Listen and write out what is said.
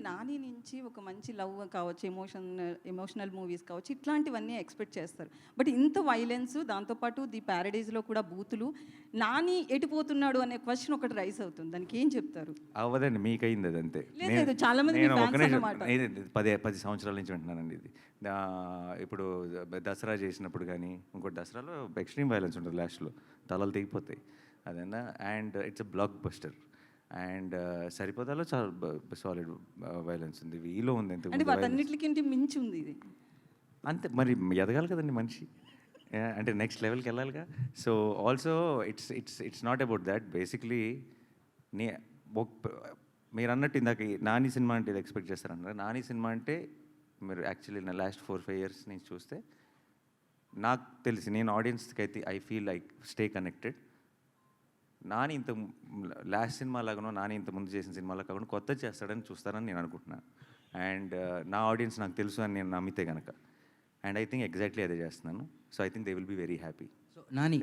నాని నుంచి ఒక మంచి లవ్ కావచ్చు, ఎమోషనల్ మూవీస్ కావచ్చు, ఇట్లాంటివన్నీ ఎక్స్పెక్ట్ చేస్తారు. బట్ ఇంత వైలెన్స్, దాంతోపాటు ది ప్యారడైజ్లో కూడా బూతులు, నాని ఎటుపోతున్నాడు అనే క్వశ్చన్ ఒకటి రైస్ అవుతుంది. దానికి ఏం చెప్తారు? అవ్వదండి, మీకైంది అది అంతే. లేదు, చాలా మంది నేను ఒక ఫ్యాన్స్ నిమిషం, అన్నమాట. ఇది 10 సంవత్సరాల నుంచి వింటున్నానండి ఇది. ఇప్పుడు దసరా చేసినప్పుడు కానీ, ఇంకోటి దసరాలో ఎక్స్ట్రీమ్ వైలెన్స్ ఉంటుంది లాస్ట్లో, తలలు తెగిపోతాయి అదన్నా. And it's a blockbuster. And సరిపోతాలో చాలా సాలిడ్ వైలెన్స్ ఉంది. వీలో ఉంది ఎంత అంటే వాటన్నిటికి మించి ఉంది ఇది. అంతే, మరి ఎదగాలి కదండి మనిషి, అంటే నెక్స్ట్ లెవెల్కి వెళ్ళాలిగా. So also it's not about that. Basically నే మీరు అన్నట్టు ఇందాక నాని సినిమా అంటే ఇది ఎక్స్పెక్ట్ చేస్తారన్నారు. నాని సినిమా అంటే మీరు యాక్చువల్లీ నా లాస్ట్ 4-5 years నుంచి చూస్తే నాకు తెలిసి, నేను ఆడియన్స్కి అయితే I feel like stay connected. Nani ఇంత లాస్ట్ సినిమా లాగానో, నాని ఇంత ముందు చేసిన సినిమాలో కాకుండా కొత్త చేస్తాడని చూస్తారని నేను అనుకుంటున్నాను. అండ్ నా ఆడియన్స్ నాకు తెలుసు అని నేను నమ్మితే కనుక, అండ్ ఐ థింక్ ఎగ్జాక్ట్లీ అదే చేస్తున్నాను. So I think they will be very happy. So Nani